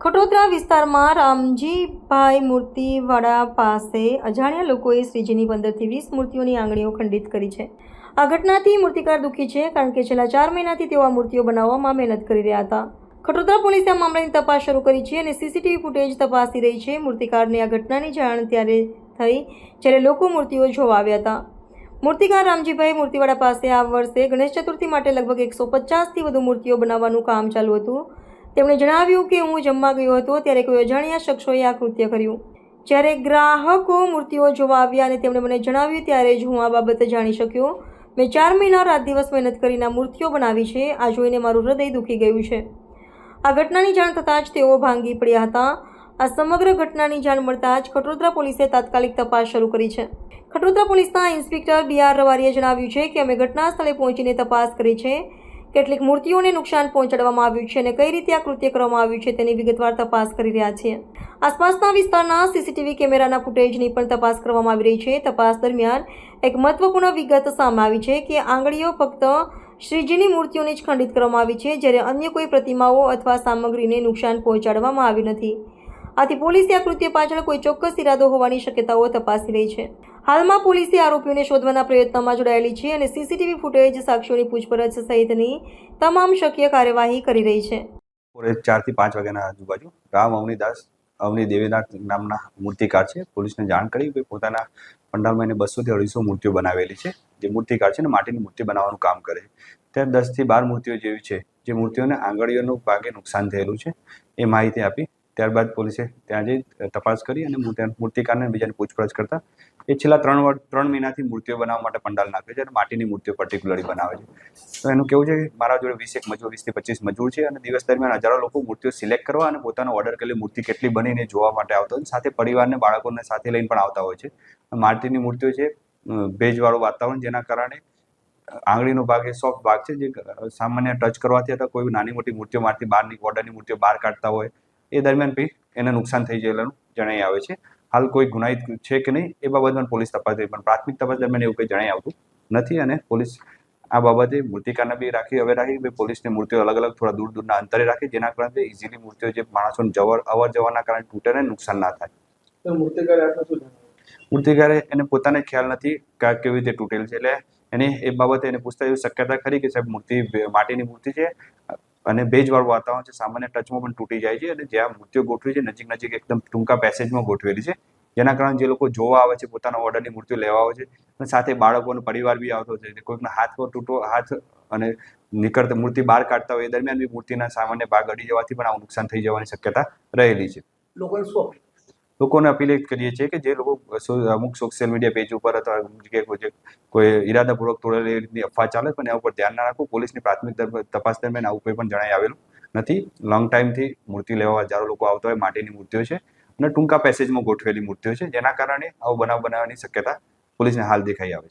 ખટોદરા વિસ્તારમાં રામજીભાઈ મૂર્તિવાડા પાસે અજાણ્યા લોકોએ શ્રીજીની 15થી 20 મૂર્તિઓની આંગળીઓ ખંડિત કરી છે। આ ઘટનાથી મૂર્તિકાર દુઃખી છે, કારણ કે છેલ્લા 4 મહિનાથી તેઓ આ મૂર્તિઓ બનાવવામાં મહેનત કરી રહ્યા હતા। ખટોદરા પોલીસે આ મામલાની તપાસ શરૂ કરી છે અને સીસીટીવી ફૂટેજ તપાસી રહી છે। મૂર્તિકારને આ ઘટનાની જાણ ત્યારે થઈ જ્યારે લોકો મૂર્તિઓ જોવા આવ્યા હતા। મૂર્તિકાર રામજીભાઈ મૂર્તિવાડા પાસે આ વર્ષે ગણેશ ચતુર્થી માટે લગભગ 150થી વધુ મૂર્તિઓ બનાવવાનું કામ ચાલુ હતું। તેમણે જણાવ્યું કે હું જમવા ગયો હતો ત્યારે કોઈ અજાણ્યા શખ્સોએ આ કૃત્ય કર્યું। જ્યારે ગ્રાહકો મૂર્તિઓ જોવા આવ્યા અને તેમણે મને જણાવ્યું ત્યારે જ હું આ બાબતે જાણી શક્યો। મેં 4 મહિના રાત દિવસ મહેનત કરીને આ મૂર્તિઓ બનાવી છે। આ જોઈને મારું હૃદય દુખી ગયું છે। આ ઘટનાની જાણ થતાં જ તેઓ ભાંગી પડ્યા હતા। આ સમગ્ર ઘટનાની જાણ મળતા જ ખટોદરા પોલીસે તાત્કાલિક તપાસ શરૂ કરી છે। ખટોદરા પોલીસના ઇન્સ્પેક્ટર BR રવારીએ જણાવ્યું છે કે અમે ઘટના સ્થળે પહોંચીને તપાસ કરી છે। કેટલીક મૂર્તિઓને નુકસાન પહોંચાડવામાં આવ્યું છે અને કઈ રીતે આ કૃત્ય કરવામાં આવ્યું છે તેની વિગતવાર તપાસ કરી રહ્યા છીએ। આસપાસના વિસ્તારના સીસીટીવી કેમેરાના ફૂટેજની પણ તપાસ કરવામાં આવી રહી છે। તપાસ દરમિયાન એક મહત્વપૂર્ણ વિગત સામે આવી છે કે આંગળીઓ ફક્ત શ્રીજીની મૂર્તિઓની જ ખંડિત કરવામાં આવી છે, જ્યારે અન્ય કોઈ પ્રતિમાઓ અથવા સામગ્રીને નુકસાન પહોંચાડવામાં આવ્યું નથી। આથી પોલીસે આ કૃત્ય પાછળ કોઈ ચોક્કસ ઇરાદો હોવાની શક્યતાઓ તપાસી રહી છે। હાલમાં પોલીસે આરોપીઓને શોધવાના પ્રયત્નમાં જોડાયેલી છે અને સીસીટીવી ફૂટેજ, સાક્ષીઓની પૂછપરછ સહિતની તમામ શક્ય કાર્યવાહી કરી રહી છે। 4 થી 5 વાગ્યાના આજુબાજુ રામ અવની દેવીનાથ નામના મૂર્તિકાર છે। પોલીસને જાણ કરી કે પોતાના પંડાલમાં 200 થી 250 મૂર્તિઓ બનાવેલી છે। જે મૂર્તિકાર છે ને માટીની મૂર્તિ બનાવવાનું કામ કરે ત્યારે 10 થી 12 મૂર્તિઓ જેવી છે જે મૂર્તિઓને આંગળીઓનું ભાગે નુકસાન થયેલું છે એ માહિતી આપી। ત્યારબાદ પોલીસે ત્યાં જઈ તપાસ કરી અને મૂર્તિકારને બીજાને પૂછપરછ કરતા એ છેલ્લા 3 મહિનાથી મૂર્તિઓ બનાવવા માટે પંડાલ નાખે છે અને માટીની મૂર્તિઓ પર્ટિક્યુલરલી બનાવે છે। તો એનું કેવું છે કે મારા જોડે 20 થી 25 મજૂર છે અને દિવસ દરમિયાન હજારો લોકો મૂર્તિઓ સિલેક્ટ કરવા અને પોતાનો ઓર્ડર કરેલી મૂર્તિ કેટલી બનીને જોવા માટે આવતા હોય, સાથે પરિવારને બાળકોને સાથે લઈને પણ આવતા હોય છે। માટીની મૂર્તિઓ છે ભેજવાળું વાતાવરણ, જેના કારણે આંગળીનો ભાગ એ સોફ્ટ ભાગ છે જે સામાન્ય ટચ કરવાથી અથવા કોઈ નાની મોટી મૂર્તિઓ મારથી બહારની ઓર્ડરની મૂર્તિઓ બહાર કાઢતા હોય એ દરમિયાન બી એને નુકસાન થઈ ગયેલું જણાઈ આવે છે। હાલ કોઈ ગુનાહિત છે કે નહીં એ બાબતમાં પોલીસ તપાસ કરી, પણ પ્રાથમિક તપાસ દરમિયાન એવું કંઈ જણાઈ આવતું નથી અને પોલીસ આ બાબતે મૂર્તિકારને બી રાખી પોલીસની મૂર્તિઓ અલગ થોડા દૂરના અંતરે રાખી, જેના કારણે ઇઝીલી મૂર્તિઓ જે માણસોને અવર જવાના કારણે તૂટે ને નુકસાન ના થાય। મૂર્તિકારે એને પોતાને ખ્યાલ નથી કે કેવી રીતે તૂટેલ છે, એટલે એને એ બાબતે એને પૂછતા એવી શક્યતા ખરી કે સાહેબ મૂર્તિ માટીની મૂર્તિ છે અને ભેજવાળું વાતાવરણ છે, સામાન્ય ટચમાં પણ તૂટી જાય છે અને જ્યાં મૂર્તિઓ ગોઠવી છે નજીક એકદમ ટૂંકા પેસેજમાં ગોઠવેલી છે, જેના કારણે જે લોકો જોવા આવે છે, પોતાના ઓર્ડરની મૂર્તિઓ લેવા આવે છે અને સાથે બાળકોનો પરિવાર બી આવતો છે, કોઈકના હાથ અને નીકળતા મૂર્તિ બહાર કાઢતા હોય એ દરમિયાન બી મૂર્તિના સામાન્ય ભાગ અડી જવાથી પણ આવું નુકસાન થઈ જવાની શક્યતા રહેલી છે। લોકોને અપીલ કરીએ છીએ કે જે લોકો અમુક સોશિયલ મીડિયા પેજ ઉપર અથવા કોઈ ઈરાદાપૂર્વક તોડેલી એ રીતની અફવા ચાલે પણ એના ઉપર ધ્યાન ના રાખવું। પોલીસની પ્રાથમિક તપાસ દરમિયાન આવું કોઈ પણ જણાઈ આવેલું નથી। લોંગ ટાઈમથી મૂર્તિ લેવા હજારો લોકો આવતા હોય, માટીની મૂર્તિઓ છે અને ટૂંકા પેસેજમાં ગોઠવેલી મૂર્તિઓ છે, જેના કારણે આવો બનાવ બનાવવાની શક્યતા પોલીસને હાલ દેખાઈ આવે છે।